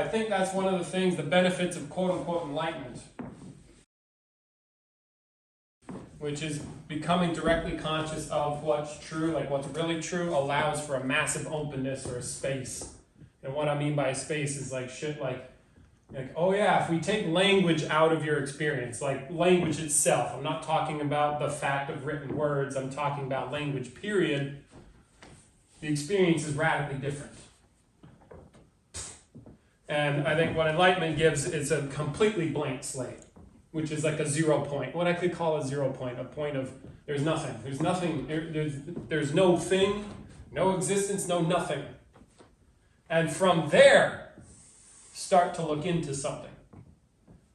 I think that's one of the things, the benefits of quote-unquote enlightenment, which is becoming directly conscious of what's true, like what's really true, allows for a massive openness or a space. And what I mean by space is like shit like, oh yeah, if we take language out of your experience, like language itself, I'm not talking about the fact of written words, I'm talking about language, period, the experience is radically different. And I think what enlightenment gives is a completely blank slate, which is like a 0 point. What I could call a 0 point, a point of there's nothing. There's nothing, there's no thing, no existence, no nothing. And from there, start to look into something.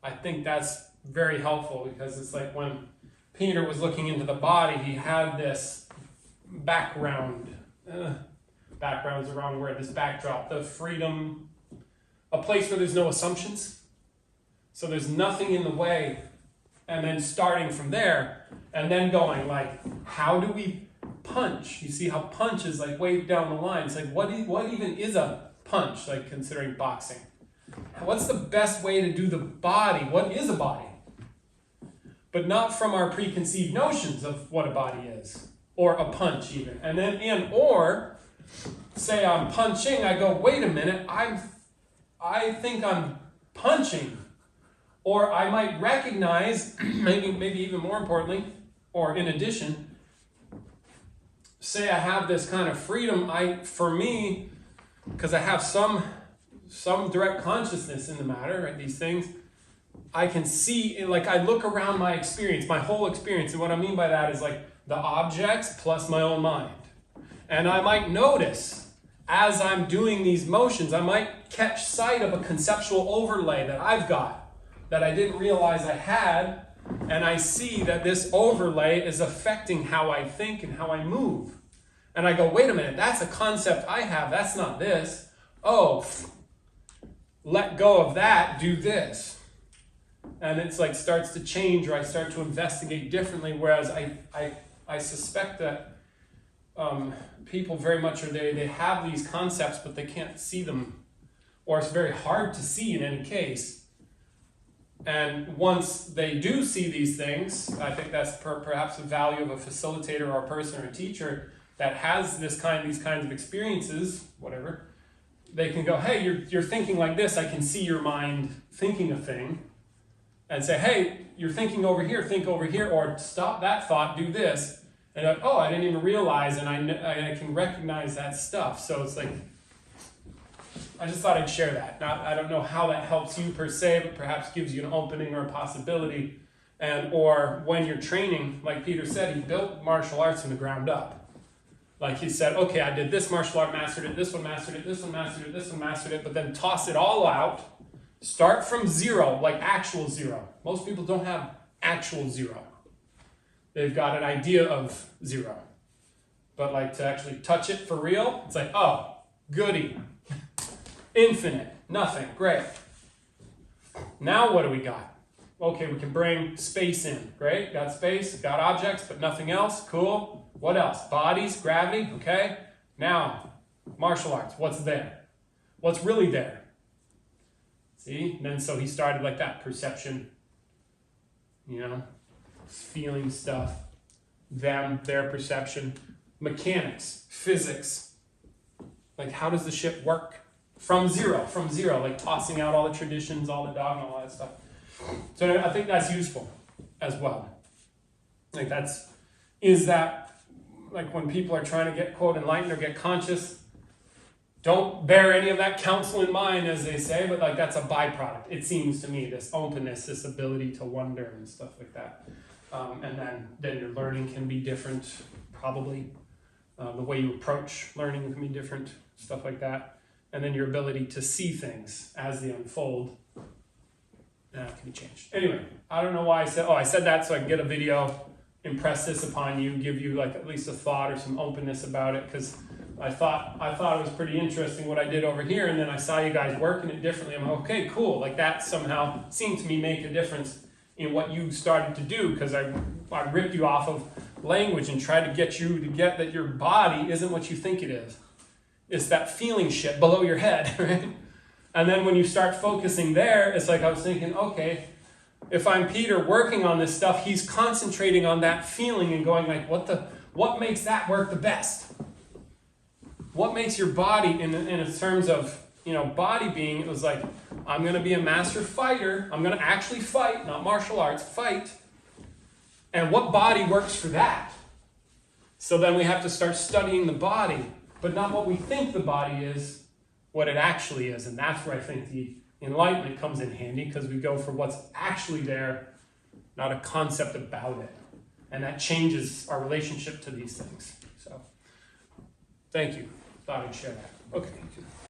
I think that's very helpful because it's like when Peter was looking into the body, he had this background. Background's the wrong word, this backdrop, the freedom, a place where there's no assumptions. So there's nothing in the way, and then starting from there, and then going like, how do we punch? You see how punch is like way down the line. It's like, what even is a punch, like considering boxing? What's the best way to do the body? What is a body? But not from our preconceived notions of what a body is, or a punch even. And then, or say I'm punching, I go, wait a minute, I think I'm punching. Or I might recognize, maybe even more importantly, or in addition, say I have this kind of freedom, for me, because I have some direct consciousness in the matter, right, these things, I can see, like I look around my experience, my whole experience, and what I mean by that is like the objects plus my own mind. And I might notice, as I'm doing these motions, I might catch sight of a conceptual overlay that I've got, that I didn't realize I had, and I see that this overlay is affecting how I think and how I move. And I go, wait a minute, that's a concept I have, that's not this. Oh, let go of that, do this. And it's like starts to change, or I start to investigate differently, whereas I suspect that people very much are there, they have these concepts, but they can't see them, or it's very hard to see in any case. And once they do see these things, I think that's perhaps the value of a facilitator or a person or a teacher that has these kinds of experiences, whatever. They can go, hey, you're thinking like this. I can see your mind thinking a thing. And say, hey, you're thinking over here, think over here, or stop that thought, do this. And I didn't even realize, and I can recognize that stuff. So it's like, I just thought I'd share that. I don't know how that helps you per se, but perhaps gives you an opening or a possibility. Or when you're training, like Peter said, he built martial arts from the ground up. Like he said, okay, I did this martial art, mastered it, this one mastered it, this one mastered it, this one mastered it, but then toss it all out. Start from zero, like actual zero. Most people don't have actual zero. They've got an idea of zero. But like to actually touch it for real, it's like, oh, goody. Infinite, nothing, great. Now what do we got? Okay, we can bring space in, great. Got space, got objects, but nothing else, cool. What else? Bodies, gravity, okay. Now, martial arts, what's there? What's really there? See, and then so he started like that, perception, feeling stuff, their perception, mechanics, physics, like how does the ship work? From zero, like tossing out all the traditions, all the dogma, all that stuff. So I think that's useful as well. Like is that like when people are trying to get quote enlightened or get conscious, don't bear any of that counsel in mind, as they say, but like that's a byproduct. It seems to me, this openness, this ability to wonder and stuff like that. And then your learning can be different, probably. The way you approach learning can be different, stuff like that. And then your ability to see things as they unfold can be changed. Anyway, I don't know why I said that so I can get a video, impress this upon you, give you like at least a thought or some openness about it, because I thought it was pretty interesting what I did over here, and then I saw you guys working it differently. I'm like, okay, cool. Like that somehow seemed to me make a difference in what you started to do, because I ripped you off of language and tried to get you to get that your body isn't what you think it is. It's that feeling shit below your head, right? And then when you start focusing there, it's like I was thinking, okay, if I'm Peter working on this stuff, he's concentrating on that feeling and going like, what makes that work the best? What makes your body in terms of, body being, it was like, I'm going to be a master fighter. I'm going to actually fight, not martial arts, fight. And what body works for that? So then we have to start studying the body, but not what we think the body is, what it actually is. And that's where I think the Enlightenment comes in handy, because we go for what's actually there, not a concept about it. And that changes our relationship to these things. So, thank you. Thought I'd share that. Okay.